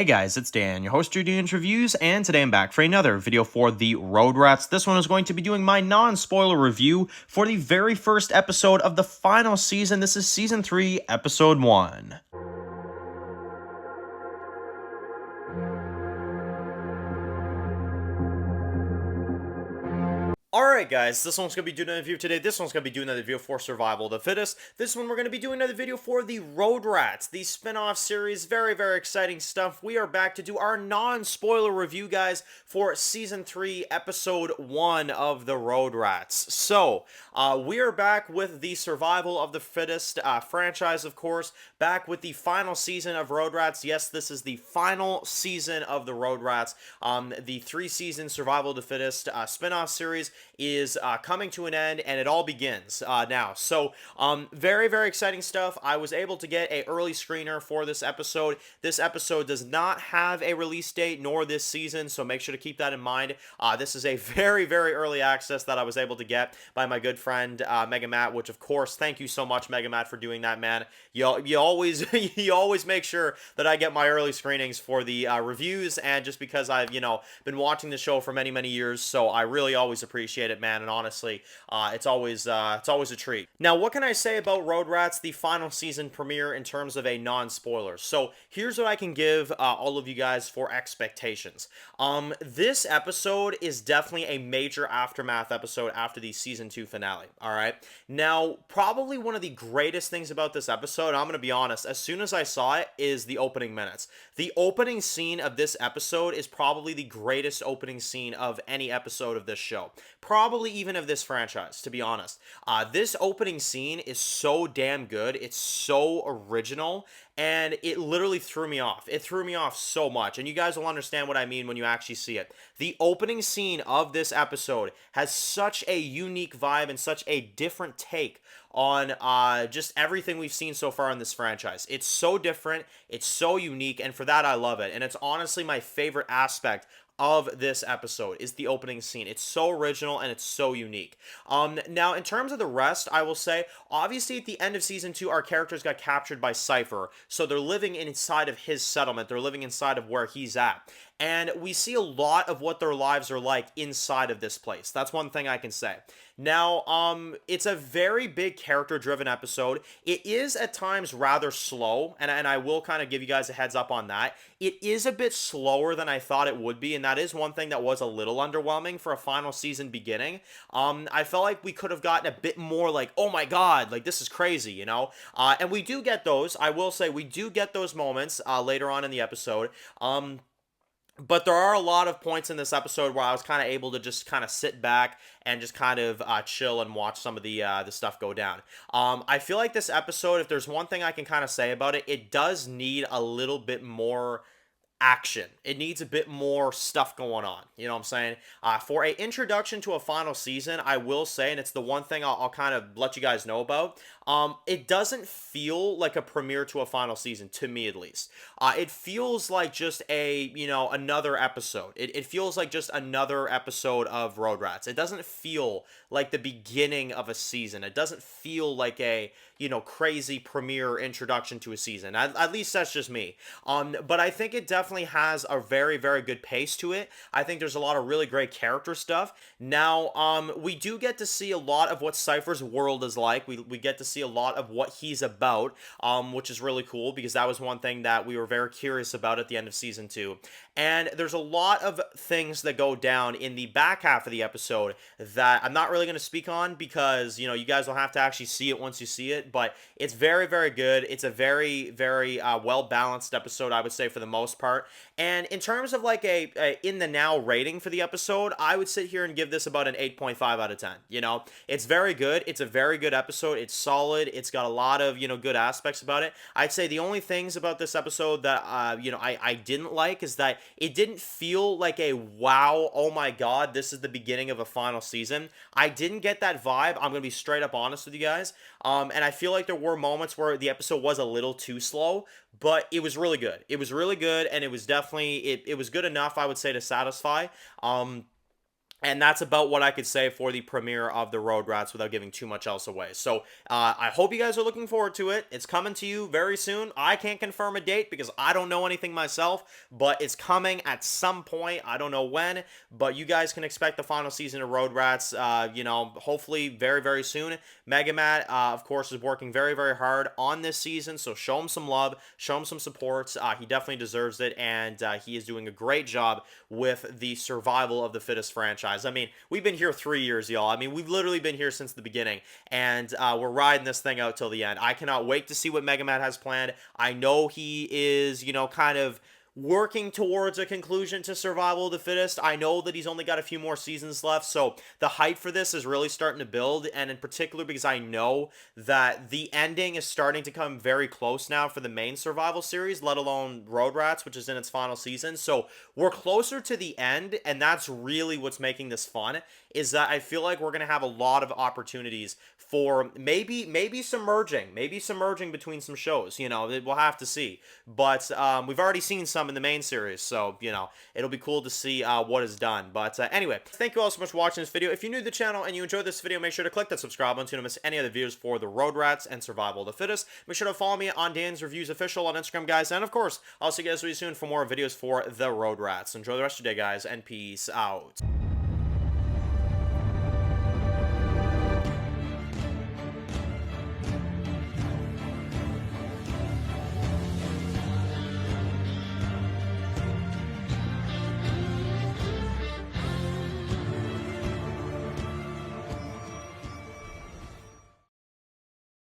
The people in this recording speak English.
Hey guys, it's Dan, your host of Dan's Reviews, and today I'm back for another video for the Road Rats. This one is going to be doing my non-spoiler review for the very first episode of the final season. This is Season 3, Episode 1. Alright guys, this one's going to be doing another video today. This one's going to be doing another video for Survival of the Fittest. This one we're going to be doing another video for the Road Rats, the spin-off series. Very, very exciting stuff. We are back to do our non-spoiler review, guys, for Season 3, Episode 1 of the Road Rats. So, we are back with the Survival of the Fittest franchise, of course, back with the final season of Road Rats. Yes, this is the final season of the Road Rats. The 3-season Survival of the Fittest spin-off series is coming to an end, and it all begins now. So very, very exciting stuff. I was able to get a early screener for this episode. This episode does not have a release date nor this season, so make sure to keep that in mind. This is a very, very early access that I was able to get by my good friend Mega Matt, which of course, thank you so much, Mega Matt, for doing that, man. You always you always make sure that I get my early screenings for the reviews, and just because I've been watching the show for many, many years, so I really always appreciate it, man. And honestly, it's always a treat. Now, what can I say about Road Rats, the final season premiere, in terms of a non-spoiler? So here's what I can give all of you guys for expectations. This episode is definitely a major aftermath episode after the season 2 finale. All right. Now, probably one of the greatest things about this episode, I'm going to be honest, as soon as I saw it, is the opening minutes. The opening scene of this episode is probably the greatest opening scene of any episode of this show. Probably even of this franchise, to be honest. This opening scene is so damn good. It's so original, and it literally threw me off. It threw me off so much, and you guys will understand what I mean when you actually see it. The opening scene of this episode has such a unique vibe and such a different take on just everything we've seen so far in this franchise. It's so different, it's so unique, and for that I love it. And it's honestly my favorite aspect of this episode is the opening scene. It's so original and it's so unique. Now, in terms of the rest, I will say, obviously at the end of season 2, our characters got captured by Cypher, so they're living inside of his settlement. They're living inside of where he's at. And we see a lot of what their lives are like inside of this place. That's one thing I can say. Now, it's a very big character-driven episode. It is at times rather slow, and I will kind of give you guys a heads up on that. It is a bit slower than I thought it would be, and that is one thing that was a little underwhelming for a final season beginning. I felt like we could have gotten a bit more like, oh my god, like this is crazy, you know? And we do get those. I will say we do get those moments later on in the episode. But there are a lot of points in this episode where I was kind of able to just kind of sit back and just kind of chill and watch some of the stuff go down. I feel like this episode, if there's one thing I can kind of say about it, it does need a little bit more action. It needs a bit more stuff going on. You know what I'm saying? For a introduction to a final season, I will say, and it's the one thing I'll kind of let you guys know about, it doesn't feel like a premiere to a final season, to me at least. It feels like just another episode. It feels like just another episode of Road Rats. It doesn't feel like the beginning of a season. It doesn't feel like a, crazy premiere introduction to a season. At least that's just me. But I think it definitely has a very, very good pace to it. I think there's a lot of really great character stuff. Now, we do get to see a lot of what Cypher's world is like. We get to see a lot of what he's about, which is really cool, because that was one thing that we were very curious about at the end of season 2. And there's a lot of things that go down in the back half of the episode that I'm not really going to speak on, because, you guys will have to actually see it once you see it. But it's very, very good. It's a very, very well-balanced episode, I would say, for the most part. And in terms of like a in the now rating for the episode, I would sit here and give this about an 8.5 out of 10. It's very good. It's a very good episode. It's solid. It's got a lot of, good aspects about it. I'd say the only things about this episode that, I didn't like is that it didn't feel like a wow, oh my god, this is the beginning of a final season. I didn't get that vibe. I'm going to be straight up honest with you guys. And I feel like there were moments where the episode was a little too slow, but it was really good. It was really good, and it was definitely, it was good enough, I would say, to satisfy. And that's about what I could say for the premiere of the Road Rats without giving too much else away. So I hope you guys are looking forward to it. It's coming to you very soon. I can't confirm a date because I don't know anything myself, but it's coming at some point. I don't know when, but you guys can expect the final season of Road Rats, hopefully very, very soon. Megamat, of course, is working very, very hard on this season, so show him some love, show him some support. He definitely deserves it, and he is doing a great job with the survival of the fittest franchise. I mean, we've been here 3 years, y'all. I mean, we've literally been here since the beginning, and we're riding this thing out till the end. I cannot wait to see what Megaman has planned. I know he is, kind of working towards a conclusion to Survival of the Fittest. I know that he's only got a few more seasons left, so the hype for this is really starting to build, and in particular because I know that the ending is starting to come very close now for the main Survival series, let alone Road Rats, which is in its final season. So we're closer to the end, and that's really what's making this fun, is that I feel like we're going to have a lot of opportunities for maybe submerging between some shows. We'll have to see. But we've already seen some in the main series, so, it'll be cool to see what is done. But anyway, thank you all so much for watching this video. If you're new to the channel and you enjoyed this video, make sure to click that subscribe button so you don't miss any other videos for the Road Rats and Survival of the Fittest. Make sure to follow me on Dan's Reviews Official on Instagram, guys. And, of course, I'll see you guys really soon for more videos for the Road Rats. Enjoy the rest of your day, guys, and peace out.